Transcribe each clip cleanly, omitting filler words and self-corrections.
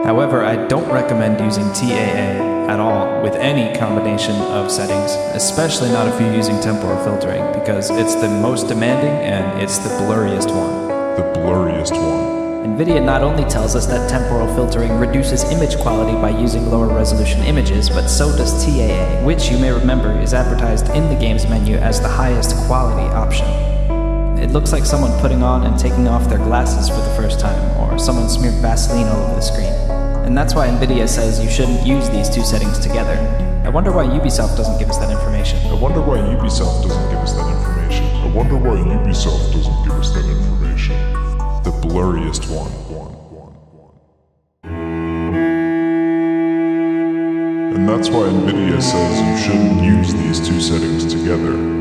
However, I don't recommend using TAA at all with any combination of settings, especially not if you're using temporal filtering, because it's the most demanding and it's the blurriest one. The blurriest one. NVIDIA not only tells us that temporal filtering reduces image quality by using lower resolution images, but so does TAA, which you may remember is advertised in the game's menu as the highest quality option. It looks like someone putting on and taking off their glasses for the first time, or someone smeared Vaseline all over the screen. And that's why NVIDIA says you shouldn't use these two settings together. I wonder why Ubisoft doesn't give us that information. I wonder why Ubisoft doesn't give us that information. I wonder why Ubisoft doesn't give us that information. The blurriest one. And that's why NVIDIA says you shouldn't use these two settings together.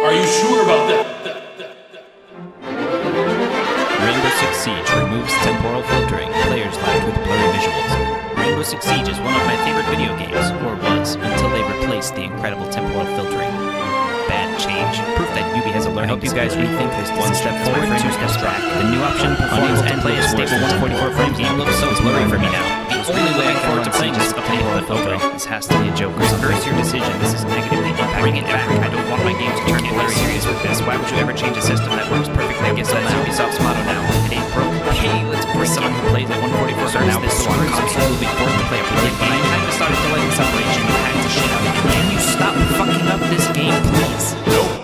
Are you sure about that? Rainbow Six Siege removes temporal filtering. Players left with blurry visuals. Rainbow Six Siege is one of my favorite video games, or was, until they replaced the incredible temporal filtering. Bad change. Proof that Ubi has a learning. I hope you guys rethink this. One step forward, two steps back. The new option, unable to play a stable 144 frame game, looks so blurry for me now. The only way I can forward to playing this temporal filtering. This has to be a joke. Reverse your decision. This is negatively impacting it back. I don't want my games to turn blurry. Serious with this. Why would you ever change a system that works perfectly? I guess that's Ubisoft's motto now. It ain't broke. Hey, let's bring someone who plays at 144 frames. This screws absolutely forced to play a pretty game. I kind of started to like this operation. You had to shit out. Can you stop fucking up this game, please? Nope.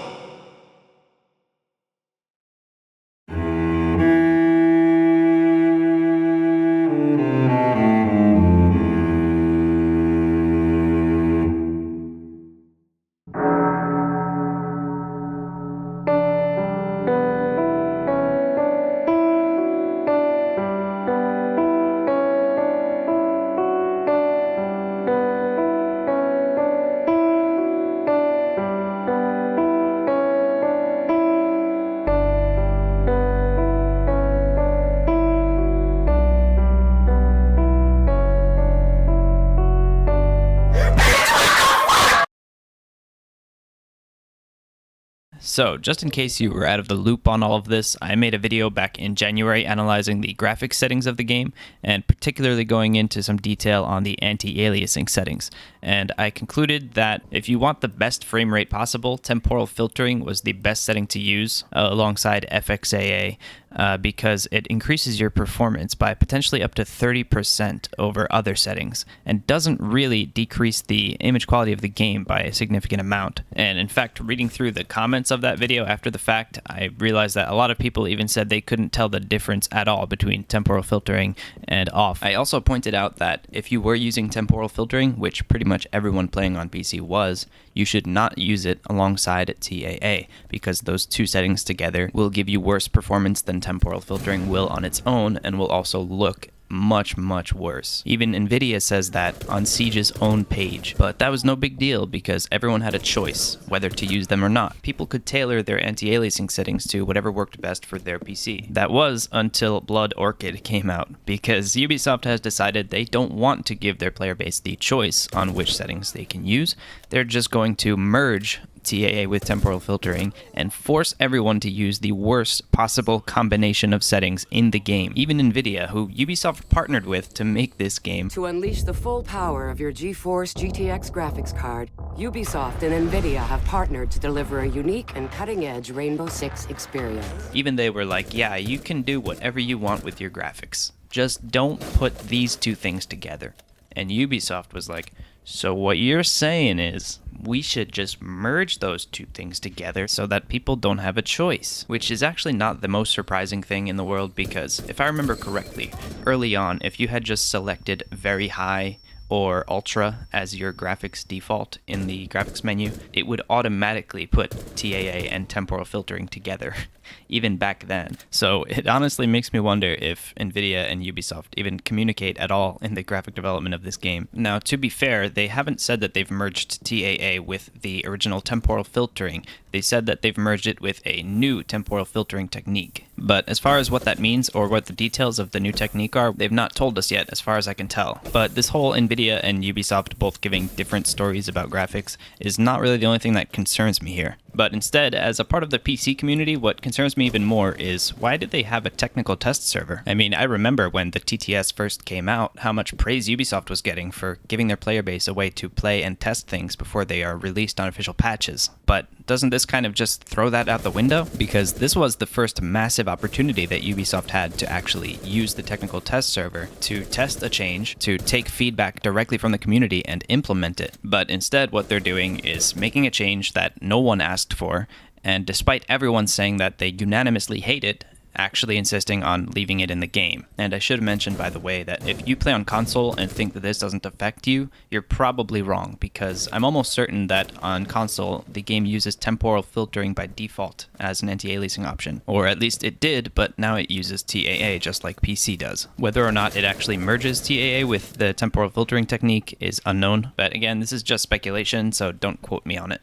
So, just in case you were out of the loop on all of this, I made a video back in January analyzing the graphics settings of the game, and particularly going into some detail on the anti-aliasing settings. And I concluded that if you want the best frame rate possible, temporal filtering was the best setting to use alongside FXAA, because it increases your performance by potentially up to 30% over other settings, and doesn't really decrease the image quality of the game by a significant amount. And in fact, reading through the comments of that video after the fact, I realized that a lot of people even said they couldn't tell the difference at all between temporal filtering and off. I also pointed out that if you were using temporal filtering, which pretty much everyone playing on PC was, you should not use it alongside TAA, because those two settings together will give you worse performance than temporal filtering will on its own, and will also look much, much worse. Even NVIDIA says that on Siege's own page, but that was no big deal because everyone had a choice whether to use them or not. People could tailor their anti-aliasing settings to whatever worked best for their PC. That was until Blood Orchid came out, because Ubisoft has decided they don't want to give their player base the choice on which settings they can use. They're just going to merge TAA with temporal filtering and force everyone to use the worst possible combination of settings in the game. Even NVIDIA, who Ubisoft partnered with to make this game. To unleash the full power of your GeForce GTX graphics card, Ubisoft and NVIDIA have partnered to deliver a unique and cutting-edge Rainbow Six experience. Even they were like, yeah, you can do whatever you want with your graphics. Just don't put these two things together. And Ubisoft was like, so what you're saying is we should just merge those two things together so that people don't have a choice. Which is actually not the most surprising thing in the world, because if I remember correctly, early on, if you had just selected very high or ultra as your graphics default in the graphics menu, it would automatically put TAA and temporal filtering together. even back then. So it honestly makes me wonder if Nvidia and Ubisoft even communicate at all in the graphic development of this game. Now, to be fair, they haven't said that they've merged TAA with the original temporal filtering. They said that they've merged it with a new temporal filtering technique. But as far as what that means or what the details of the new technique are, they've not told us yet as far as I can tell. But this whole Nvidia and Ubisoft both giving different stories about graphics is not really the only thing that concerns me here. But instead, as a part of the PC community, what concerns me even more is why did they have a technical test server? I mean, I remember when the TTS first came out, how much praise Ubisoft was getting for giving their player base a way to play and test things before they are released on official patches. But doesn't this kind of just throw that out the window? Because this was the first massive opportunity that Ubisoft had to actually use the technical test server to test a change, to take feedback directly from the community and implement it. But instead, what they're doing is making a change that no one asked for, and despite everyone saying that they unanimously hate it, actually insisting on leaving it in the game. And I should mention, by the way, that if you play on console and think that this doesn't affect you, you're probably wrong, because I'm almost certain that on console, the game uses temporal filtering by default as an anti-aliasing option. Or at least it did, but now it uses TAA just like PC does. Whether or not it actually merges TAA with the temporal filtering technique is unknown, but again, this is just speculation, so don't quote me on it.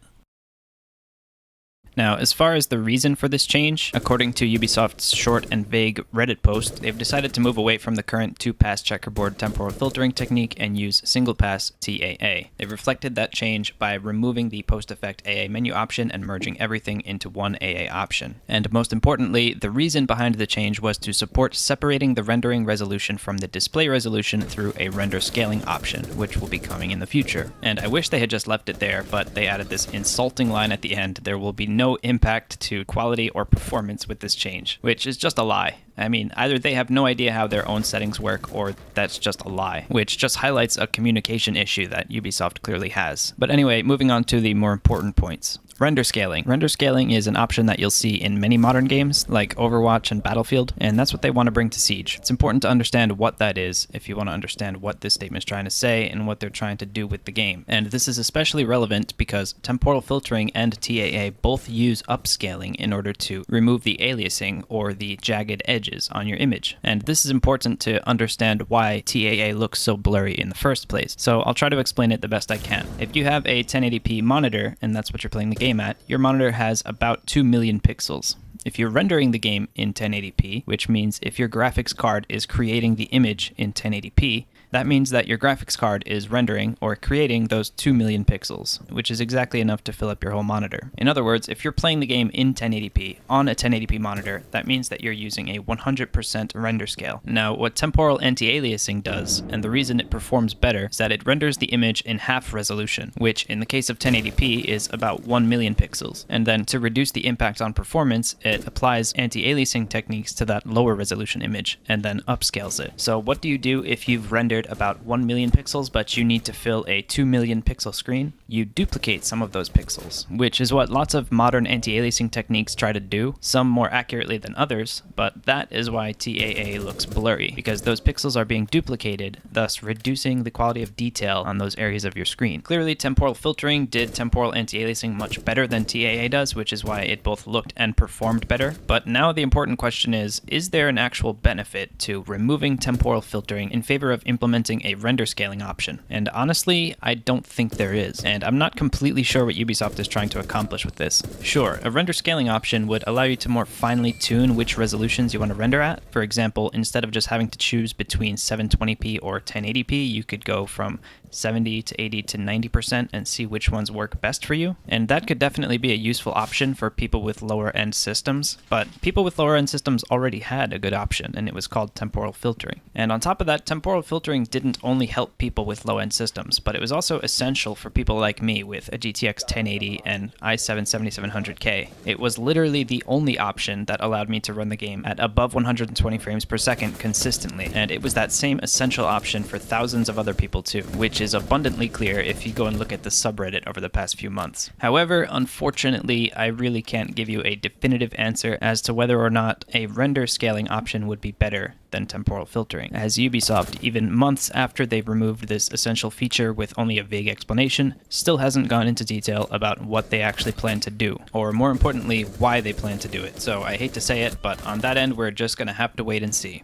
Now, as far as the reason for this change, according to Ubisoft's short and vague Reddit post, they've decided to move away from the current two-pass checkerboard temporal filtering technique and use single-pass TAA. They've reflected that change by removing the post-effect AA menu option and merging everything into one AA option. And most importantly, the reason behind the change was to support separating the rendering resolution from the display resolution through a render scaling option, which will be coming in the future. And I wish they had just left it there, but they added this insulting line at the end: there will be no impact to quality or performance with this change, which is just a lie. I mean, either they have no idea how their own settings work, or that's just a lie, which just highlights a communication issue that Ubisoft clearly has. But anyway, moving on to the more important points. Render scaling. Render scaling is an option that you'll see in many modern games, like Overwatch and Battlefield, and that's what they want to bring to Siege. It's important to understand what that is if you want to understand what this statement is trying to say and what they're trying to do with the game. And this is especially relevant because temporal filtering and TAA both use upscaling in order to remove the aliasing or the jagged edges on your image. And this is important to understand why TAA looks so blurry in the first place. So I'll try to explain it the best I can. If you have a 1080p monitor, and that's what you're playing the game at, your monitor has about 2 million pixels. If you're rendering the game in 1080p, which means if your graphics card is creating the image in 1080p, that means that your graphics card is rendering or creating those 2 million pixels, which is exactly enough to fill up your whole monitor. In other words, if you're playing the game in 1080p on a 1080p monitor, that means that you're using a 100% render scale. Now, what temporal anti-aliasing does, and the reason it performs better, is that it renders the image in half resolution, which in the case of 1080p is about 1 million pixels. And then to reduce the impact on performance, it applies anti-aliasing techniques to that lower resolution image and then upscales it. So what do you do if you've rendered about 1 million pixels, but you need to fill a 2 million pixel screen? You duplicate some of those pixels, which is what lots of modern anti-aliasing techniques try to do, some more accurately than others, but that is why TAA looks blurry, because those pixels are being duplicated, thus reducing the quality of detail on those areas of your screen. Clearly, temporal filtering did temporal anti-aliasing much better than TAA does, which is why it both looked and performed better. But now the important question is there an actual benefit to removing temporal filtering in favor of implementing a render scaling option? And honestly, I don't think there is, and I'm not completely sure what Ubisoft is trying to accomplish with this. Sure, a render scaling option would allow you to more finely tune which resolutions you want to render at. For example, instead of just having to choose between 720p or 1080p, you could go from 70 to 80 to 90% and see which ones work best for you. And that could definitely be a useful option for people with lower end systems, but people with lower end systems already had a good option, and it was called temporal filtering. And on top of that, temporal filtering didn't only help people with low end systems, but it was also essential for people like me with a GTX 1080 and i7 7700K. It was literally the only option that allowed me to run the game at above 120 frames per second consistently, and it was that same essential option for thousands of other people too, which is abundantly clear if you go and look at the subreddit over the past few months. However, unfortunately, I really can't give you a definitive answer as to whether or not a render scaling option would be better than temporal filtering, as Ubisoft, even months after they've removed this essential feature with only a vague explanation, still hasn't gone into detail about what they actually plan to do, or more importantly, why they plan to do it. So I hate to say it, but on that end, we're just gonna have to wait and see.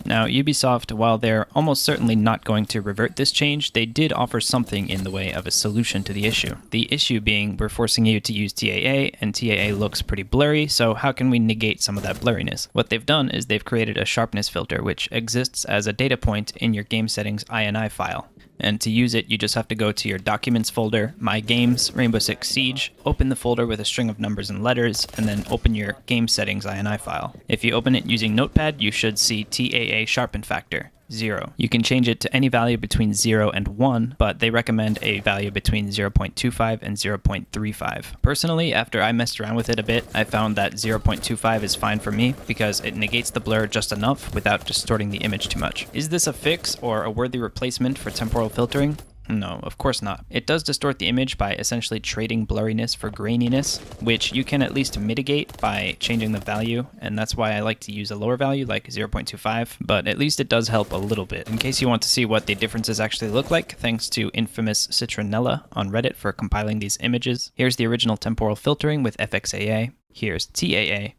Now, Ubisoft, while they're almost certainly not going to revert this change, they did offer something in the way of a solution to the issue. The issue being, we're forcing you to use TAA, and TAA looks pretty blurry, so how can we negate some of that blurriness? What they've done is they've created a sharpness filter, which exists as a data point in your game settings INI file. And to use it, you just have to go to your Documents folder, My Games, Rainbow Six Siege, open the folder with a string of numbers and letters, and then open your Game Settings INI file. If you open it using Notepad, you should see TAA Sharpen Factor, 0. You can change it to any value between 0 and 1, but they recommend a value between 0.25 and 0.35. Personally, after I messed around with it a bit, I found that 0.25 is fine for me because it negates the blur just enough without distorting the image too much. Is this a fix or a worthy replacement for temporal filtering? No, of course not. It does distort the image by essentially trading blurriness for graininess, which you can at least mitigate by changing the value, and that's why I like to use a lower value like 0.25, but at least it does help a little bit. In case you want to see what the differences actually look like, thanks to infamous Citronella on Reddit for compiling these images. Here's the original temporal filtering with FXAA. Here's TAA.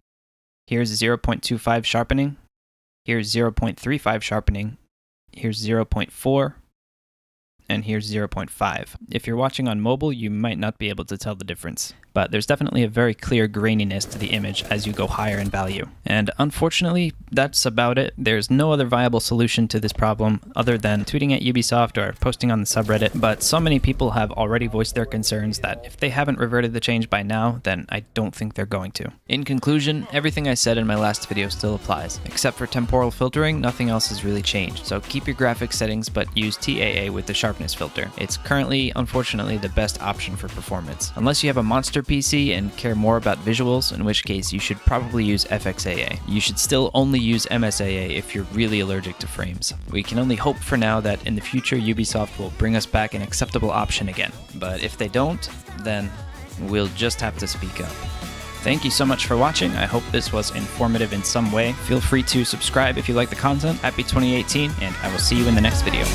Here's 0.25 sharpening. Here's 0.35 sharpening. Here's 0.4. And here's 0.5. If you're watching on mobile, you might not be able to tell the difference, but there's definitely a very clear graininess to the image as you go higher in value. And unfortunately, that's about it. There's no other viable solution to this problem other than tweeting at Ubisoft or posting on the subreddit, but so many people have already voiced their concerns that if they haven't reverted the change by now, then I don't think they're going to. In conclusion, everything I said in my last video still applies. Except for temporal filtering, nothing else has really changed. So keep your graphics settings, but use TAA with the sharpness filter. It's currently, unfortunately, the best option for performance. Unless you have a monster PC and care more about visuals, in which case you should probably use FXAA. You should still only use MSAA if you're really allergic to frames. We can only hope for now that in the future Ubisoft will bring us back an acceptable option again. But if they don't, then we'll just have to speak up. Thank you so much for watching. I hope this was informative in some way. Feel free to subscribe if you like the content. Happy 2018, and I will see you in the next video.